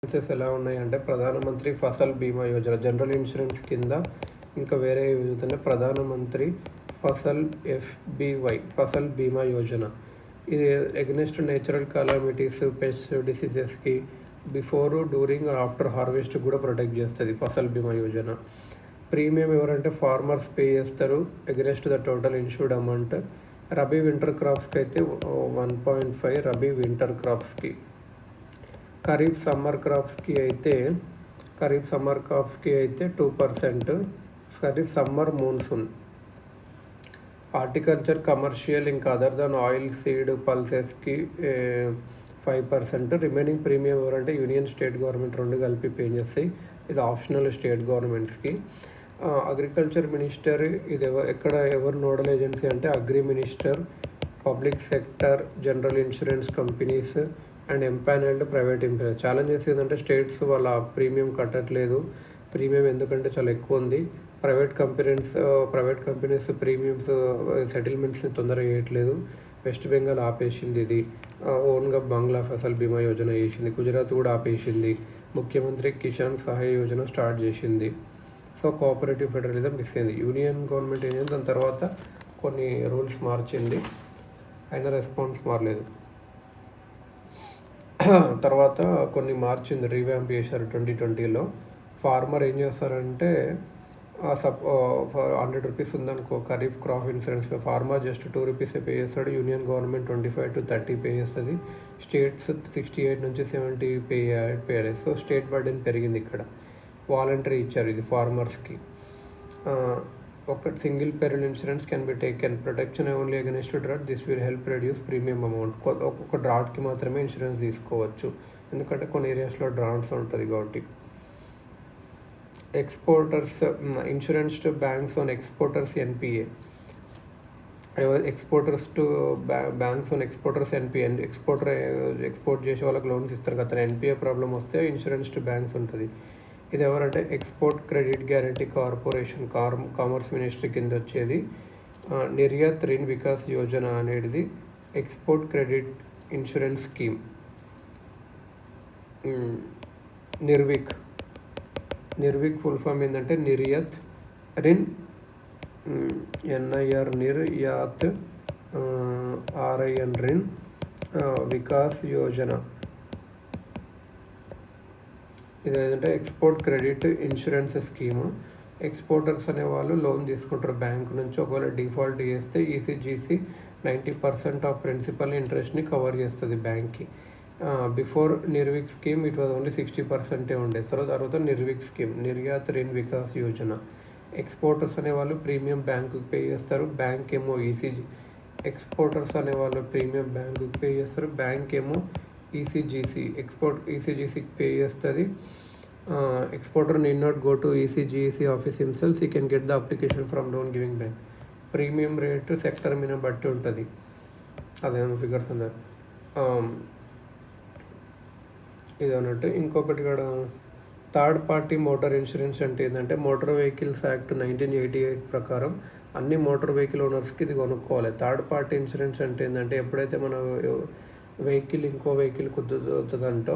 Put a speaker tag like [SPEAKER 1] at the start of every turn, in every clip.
[SPEAKER 1] Insurances ఎలా ఉన్నాయంటే ప్రధానమంత్రి ఫసల్ బీమా యోజన జనరల్ ఇన్సూరెన్స్ కింద ఇంకా వేరే యోజన ప్రధానమంత్రి ఫసల్ బీమా యోజన. ఇది ఎగ్నెస్ట్ నేచురల్ కాలామిటీస్, పెస్ట్ డిసీజెస్కి బిఫోర్, డ్యూరింగ్, ఆఫ్టర్ హార్వెస్ట్ కూడా ప్రొటెక్ట్ చేస్తుంది ఫసల్ బీమా యోజన. ప్రీమియం ఎవరంటే ఫార్మర్స్ పే చేస్తారు against the total insured amount. Rabi winter క్రాప్స్కి అయితే 1.5 రబీ వింటర్ క్రాప్స్కి. ఖరీఫ్ సమ్మర్ క్రాప్స్కి అయితే 2%. Kharif summer monsoon. Horticulture, commercial ఇంకా అదర్ దాన్ ఆయిల్ సీడ్ పల్సెస్కి 5%. రిమైనింగ్ ప్రీమియం ఎవరంటే యూనియన్, స్టేట్ గవర్నమెంట్ రెండు కలిపి పే చేస్తాయి. ఇది ఆప్షనల్ స్టేట్ గవర్నమెంట్స్కి. అగ్రికల్చర్ మినిస్టర్ ఇది ఎవరు నోడల్ ఏజెన్సీ అంటే agri minister, public sector, general insurance companies and empanelled private employees. Challenges ఏంటంటే స్టేట్స్ వాళ్ళ ప్రీమియం కట్టట్లేదు. ప్రీమియం ఎందుకంటే చాలా ఎక్కువ ఉంది. ప్రైవేట్ కంపెనీస్ ప్రీమియమ్స్ సెటిల్మెంట్స్ని తొందరగా చేయట్లేదు. వెస్ట్ బెంగాల్ ఆపేసింది, ఇది ఓన్గా బంగ్లా ఫసల్ బీమా యోజన చేసింది. గుజరాత్ కూడా ఆపేసింది. ముఖ్యమంత్రి కిసాన్ సహాయ యోజన స్టార్ట్ చేసింది. సో కోఆపరేటివ్ ఫెడరలిజం మిస్ అయింది. యూనియన్ గవర్నమెంట్ ఏం దాని తర్వాత కొన్ని రూల్స్ మార్చింది, అయినా రెస్పాన్స్ మారలేదు. తర్వాత కొన్ని మార్చింది, రీవ్యాంప్ చేశారు 2020లో. ఫార్మర్ ఏం చేస్తారంటే 100 రూపీస్ ఉందనుకో kharif crop insurance, farmer just 2 rupees pay చేస్తాడు. యూనియన్ గవర్నమెంట్ 25 to 30 పే చేస్తుంది. స్టేట్స్ 68 నుంచి 70 పే చేయాలి. సో స్టేట్ బర్డెన్ పెరిగింది. ఇక్కడ వాలంటరీ ఇచ్చారు ఇది ఫార్మర్స్కి. ఒక single pearl insurance can be taken, protection only against drought. This will help reduce premium amount. ఒక్కొక్క డ్రాట్కి మాత్రమే ఇన్సూరెన్స్ తీసుకోవచ్చు, ఎందుకంటే కొన్ని ఏరియాస్లో డ్రాట్స్ ఉంటుంది కాబట్టి. Exporters insurance to banks on exporters NPA. Exporters to banks on exporters NPA. Export చేసే వాళ్ళకి లోన్స్ ఇస్తారు కదా, ఎన్పిఏ ప్రాబ్లం వస్తే ఇన్సూరెన్స్ టు బ్యాంక్స్ ఉంటుంది. ఇది ఎవరంటే export credit guarantee corporation, commerce ministry కింద వచ్చేది. నిర్యాత్ రిన్ వికాస్ యోజన అనేది export credit insurance scheme. NIRVIK full form ఏంటంటే నిర్యాత్ రిన్, ఎన్ఐఆర్ నిర్యాత్, ఆర్ఐఎన్ రిన్ వికాస్ యోజన. ఇది ఏంటంటే export credit insurance scheme. Exporters అనేవాళ్ళు లోన్ తీసుకుంటారు బ్యాంకు నుంచి. ఒకవేళ డిఫాల్ట్ చేస్తే ఈసీజీసీ 90% ఆఫ్ ప్రిన్సిపల్ ఇంట్రెస్ట్ని కవర్ చేస్తుంది బ్యాంక్కి. Before NIRVIK scheme it was only 60% ఉండే. తర్వాత నిర్విక్ స్కీమ్, నిర్యాత్ రిన్ వికాస్ యోజన. ఎక్స్పోర్టర్స్ అనేవాళ్ళు ప్రీమియం బ్యాంకుకి పే చేస్తారు, బ్యాంక్ ఏమో ఎక్స్పోర్టర్స్ అనేవాళ్ళు ప్రీమియం బ్యాంకుకి పే చేస్తారు, బ్యాంక్ ఏమో ఈసీజీసీకి పే చేస్తుంది. Exporter need not go to ECGEC office himself. He can get the application from loan giving bank. Premium rate sector మీద బట్టి ఉంటుంది, అదేమో ఫిగర్స్ ఉన్నాయి ఇది అన్నట్టు. ఇంకొకటి కూడా థర్డ్ పార్టీ మోటార్ ఇన్సూరెన్స్ అంటే ఏంటంటే మోటార్ వెహికల్స్ యాక్ట్ 1988 ప్రకారం అన్ని మోటార్ వెహికల్ ఓనర్స్కి ఇది కొనుక్కోవాలి. థర్డ్ పార్టీ ఇన్సూరెన్స్ అంటే ఏంటంటే ఎప్పుడైతే మన వెహికల్ ఇంకో వెహికల్ కుదురుతుందంటో,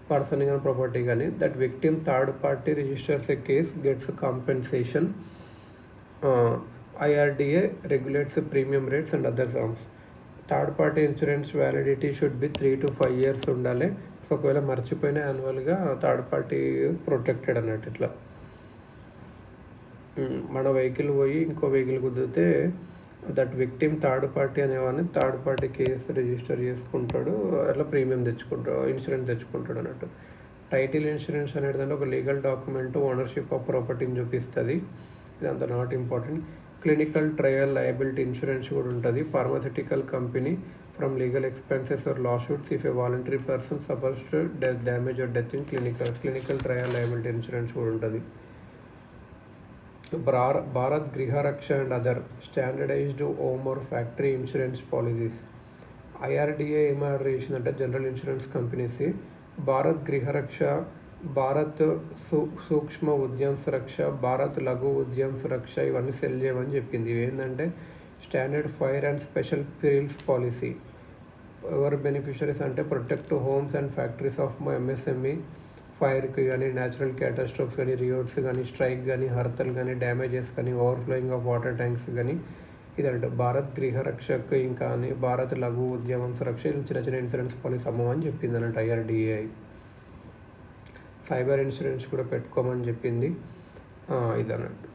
[SPEAKER 1] పర్సన్ కానీ ప్రాపర్టీ కానీ, that victim third party registers a case gets compensation. IRDA regulates premium rates and other terms. Third party insurance validity should be 3 to 5 years ఉండాలి. So ఒకవేళ మర్చిపోయినా యాన్యువల్గా థర్డ్ పార్టీ ప్రొటెక్టెడ్ అన్నట్టు. ఇట్లా మన vehicle పోయి ఇంకో వెహికల్ కుదిరితే దట్ విక్టిమ్ థర్డ్ పార్టీ అనేవాడిని థర్డ్ పార్టీ కేసు రిజిస్టర్ చేసుకుంటాడు, అట్లా ప్రీమియం తెచ్చుకుంటాడు, ఇన్సూరెన్స్ తెచ్చుకుంటాడు అన్నట్టు. టైటిల్ ఇన్సూరెన్స్ అనేది ఒక లీగల్ డాక్యుమెంట్ ఓనర్షిప్ ఆఫ్ ప్రాపర్టీని చూపిస్తుంది. ఇదంతా not important. Clinical trial liability insurance కూడా ఉంటుంది. Pharmaceutical company from legal expenses or lawsuits if a voluntary person suffers damage or death in clinical trial liability insurance కూడా ఉంటుంది. Bharat Griharaksha and other standardised home or factory insurance policies. IRDA ఏం order చేసిందంటే general insurance companies Bharat Griharaksha, Bharat Sookshma Udyam సురక్ష, భారత్ లఘు ఉద్యమ సురక్ష ఇవన్నీ cell చేయమని చెప్పింది. ఇవి ఏంటంటే standard fire and special periods policy. ఎవరు బెనిఫిషరీస్ అంటే protect homes and factories of MSME, ఫైర్కి కానీ, న్యాచురల్ క్యాటాస్ట్రోఫ్స్ కానీ, రియోట్స్ కానీ, స్ట్రైక్ కానీ, హర్తల్ కానీ, డ్యామేజెస్ కానీ, ఓవర్ఫ్లోయింగ్ ఆఫ్ వాటర్ ట్యాంక్స్ కానీ, ఇదంటే భారత్ గృహ రక్షక్ ఇంకా అని భారత్ లఘు ఉద్యమం సురక్ష చిన్న చిన్న ఇన్సూరెన్స్ పాలసీ అమ్మమని చెప్పింది అన్నట్టు IRDAI. సైబర్ ఇన్సూరెన్స్ కూడా పెట్టుకోమని చెప్పింది ఇదన్నట్టు.